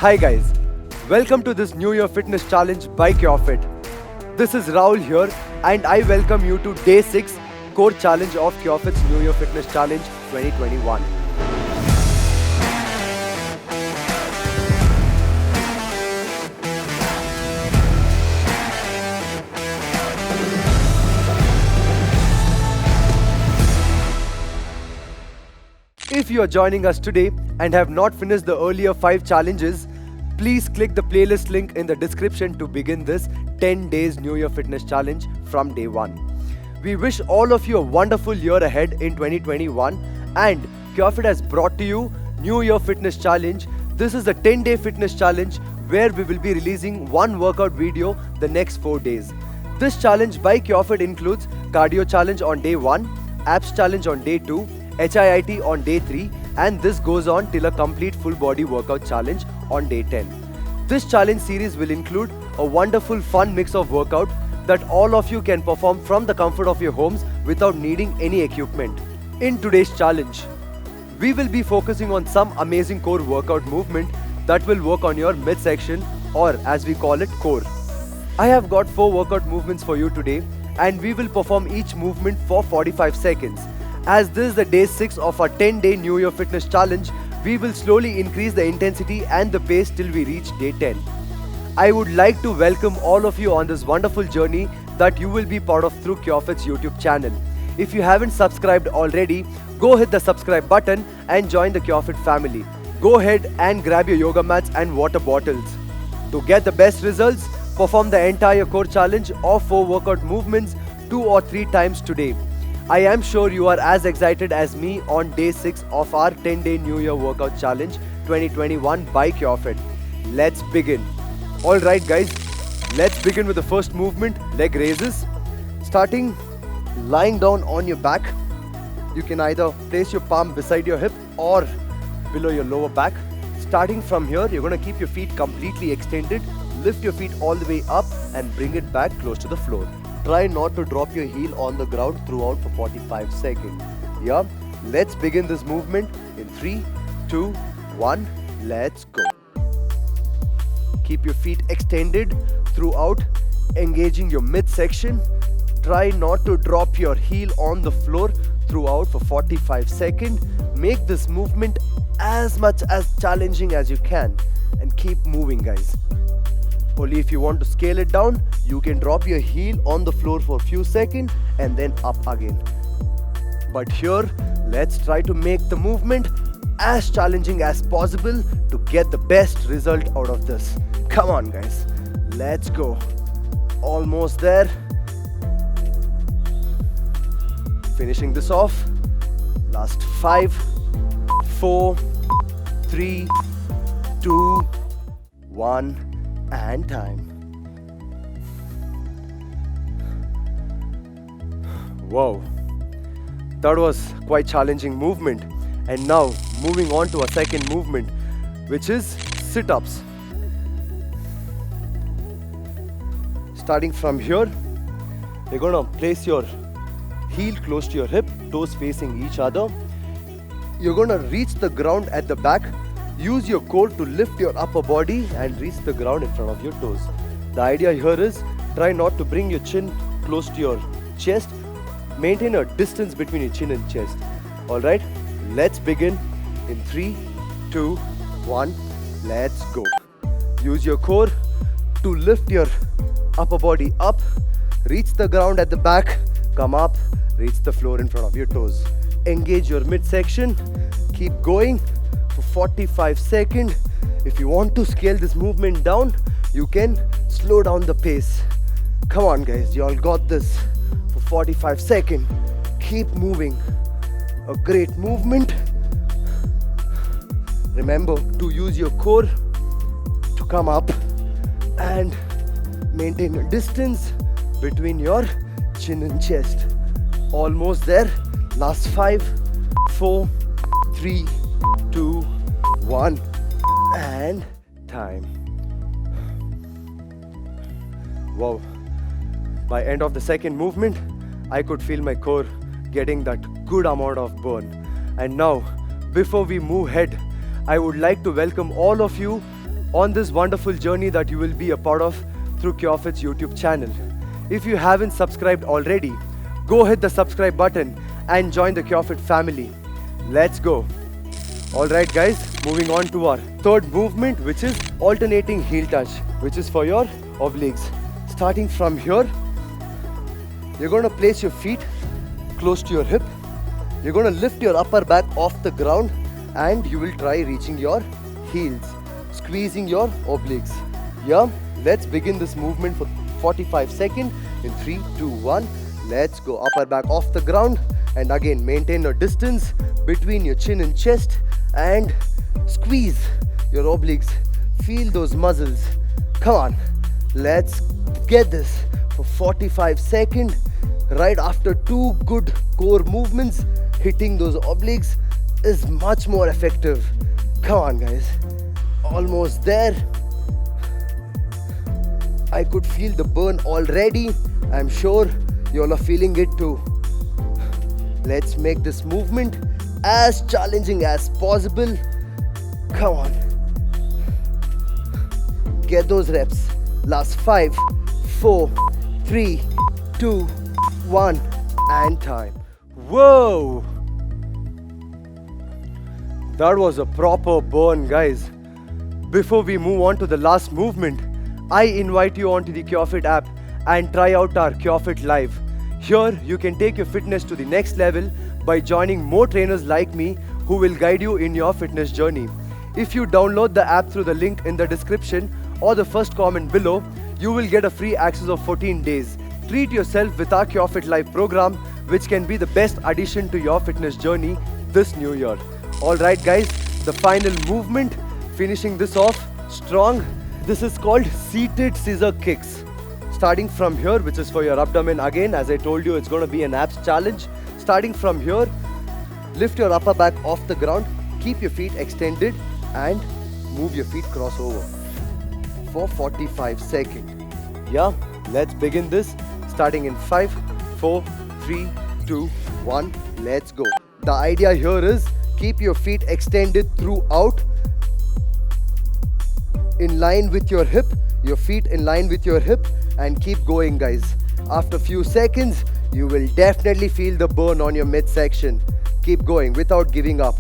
Hi guys, welcome to this New Year Fitness Challenge by CureFit. This is Rahul here and I welcome you to Day 6 Core Challenge of CureFit's New Year Fitness Challenge 2021. If you are joining us today and have not finished the earlier 5 challenges, please click the playlist link in the description to begin this 10 days New Year Fitness Challenge from day 1. We wish all of you a wonderful year ahead in 2021 and CureFit has brought to you New Year Fitness Challenge. This is a 10-day fitness challenge where we will be releasing one workout video the next 4 days. This challenge by CureFit includes cardio challenge on day 1, abs challenge on day 2, HIIT on day 3 and this goes on till a complete full body workout challenge on day 10. This challenge series will include a wonderful fun mix of workout that all of you can perform from the comfort of your homes without needing any equipment. In today's challenge, we will be focusing on some amazing core workout movement that will work on your midsection or as we call it core. I have got 4 workout movements for you today and we will perform each movement for 45 seconds. As this is the day 6 of our 10-day New Year Fitness Challenge, we will slowly increase the intensity and the pace till we reach day 10. I would like to welcome all of you on this wonderful journey that you will be part of through CureFit's YouTube channel. If you haven't subscribed already, go hit the subscribe button and join the CureFit family. Go ahead and grab your yoga mats and water bottles. To get the best results, perform the entire core challenge of 4 workout movements 2 or 3 times today. I am sure you are as excited as me on day 6 of our 10-day New Year Workout Challenge 2021 by CureFit. Let's begin. Alright guys, let's begin with the first movement, leg raises. Starting lying down on your back. You can either place your palm beside your hip or below your lower back. Starting from here, you're going to keep your feet completely extended. Lift your feet all the way up and bring it back close to the floor. Try not to drop your heel on the ground throughout for 45 seconds. Yeah, let's begin this movement in 3, 2, 1, let's go. Keep your feet extended throughout, engaging your midsection. Try not to drop your heel on the floor throughout for 45 seconds. Make this movement as much as challenging as you can and keep moving guys. Only if you want to scale it down, you can drop your heel on the floor for a few seconds and then up again. But here, let's try to make the movement as challenging as possible to get the best result out of this. Come on guys, let's go. Almost there. Finishing this off. Last 5, 4, 3, 2, 1. And time. Wow, that was quite challenging movement. And now moving on to our second movement, which is sit-ups. Starting from here, you're gonna place your heel close to your hip, toes facing each other. You're gonna reach the ground at the back. Use your core to lift your upper body and reach the ground in front of your toes. The idea here is try not to bring your chin close to your chest. Maintain a distance between your chin and chest. Alright, let's begin in 3, 2, 1, let's go. Use your core to lift your upper body up. Reach the ground at the back. Come up, reach the floor in front of your toes. Engage your midsection. Keep going for 45 seconds. If you want to scale this movement down, you can slow down the pace. Come on guys, you all got this. For 45 seconds, keep moving. A great movement. Remember to use your core to come up and maintain a distance between your chin and chest. Almost there. Last 5, 4, 3, 2, 1 and time. Wow, by end of the second movement I could feel my core getting that good amount of burn. And now before we move ahead, I would like to welcome all of you on this wonderful journey that you will be a part of through CureFit's YouTube channel. If you haven't subscribed already, go hit the subscribe button and join the CureFit family. Let's go. Alright guys, moving on to our third movement, which is alternating heel touch, which is for your obliques. Starting from here, you're going to place your feet close to your hip. You're going to lift your upper back off the ground and you will try reaching your heels, squeezing your obliques. Yeah, let's begin this movement for 45 seconds in 3, 2, 1. Let's go. Upper back off the ground, and again maintain a distance between your chin and chest and squeeze your obliques. Feel those muscles. Come on, let's get this for 45 seconds. Right after 2 good core movements, hitting those obliques is much more effective. Come on guys, almost there. I could feel the burn already. I'm sure you all are feeling it too. Let's make this movement as challenging as possible. Come on. Get those reps. Last 5, 4, 3, 2, 1, and time. Whoa! That was a proper burn, guys. Before we move on to the last movement, I invite you onto the CureFit app and try out our CureFit Live. Here, you can take your fitness to the next level by joining more trainers like me who will guide you in your fitness journey. If you download the app through the link in the description or the first comment below, you will get a free access of 14 days. Treat yourself with our CureFit Live program, which can be the best addition to your fitness journey this new year. Alright guys, the final movement, finishing this off strong. This is called seated scissor kicks. Starting from here, which is for your abdomen again, as I told you, it's going to be an abs challenge. Starting from here, lift your upper back off the ground, keep your feet extended and move your feet crossover for 45 seconds. Yeah, let's begin this. Starting in 5, 4, 3, 2, 1, let's go. The idea here is keep your feet extended throughout, in line with your hip, your feet in line with your hip, and keep going guys. After few seconds, you will definitely feel the burn on your midsection. Keep going without giving up.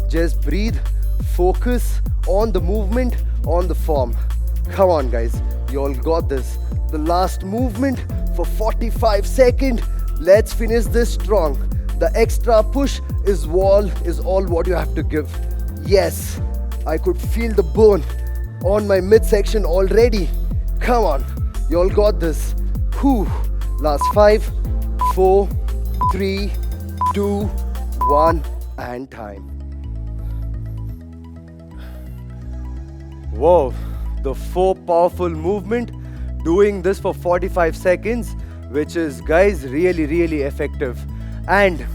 Just breathe, focus on the movement, on the form. Come on guys, you all got this. The last movement for 45 seconds. Let's finish this strong. The extra push is all what you have to give. Yes, I could feel the burn on my midsection already. Come on, you all got this. Whew. Last 5, 4, 3, 2, 1, and time. Whoa, the 4 powerful movement, doing this for 45 seconds, which is guys really effective. And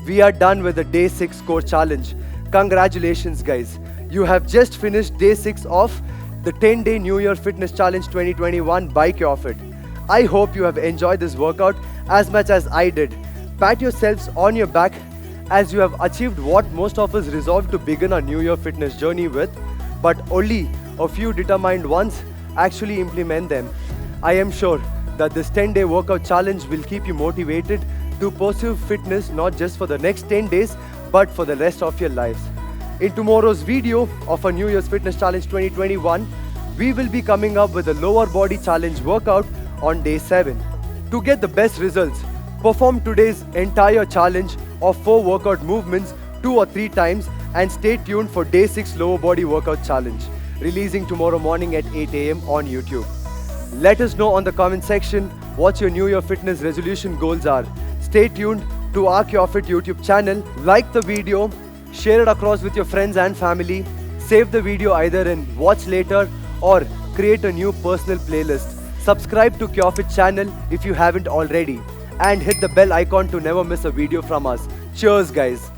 we are done with the day 6 core challenge. Congratulations guys, you have just finished day 6 of the 10-day New Year Fitness Challenge 2021 by CureFit. I hope you have enjoyed this workout as much as I did. Pat yourselves on your back as you have achieved what most of us resolved to begin our New Year fitness journey with, but only a few determined ones actually implement them. I am sure that this 10-day workout challenge will keep you motivated to pursue fitness not just for the next 10 days but for the rest of your lives. In tomorrow's video of our New Year's Fitness Challenge 2021, we will be coming up with a lower body challenge workout on day 7. To get the best results, perform today's entire challenge of 4 workout movements 2 or 3 times and stay tuned for day 6 lower body workout challenge, releasing tomorrow morning at 8 AM on YouTube. Let us know on the comment section what your New Year fitness resolution goals are. Stay tuned to our CureFit YouTube channel, like the video, share it across with your friends and family, save the video either in watch later or create a new personal playlist. Subscribe to CureFit channel if you haven't already and hit the bell icon to never miss a video from us. Cheers guys.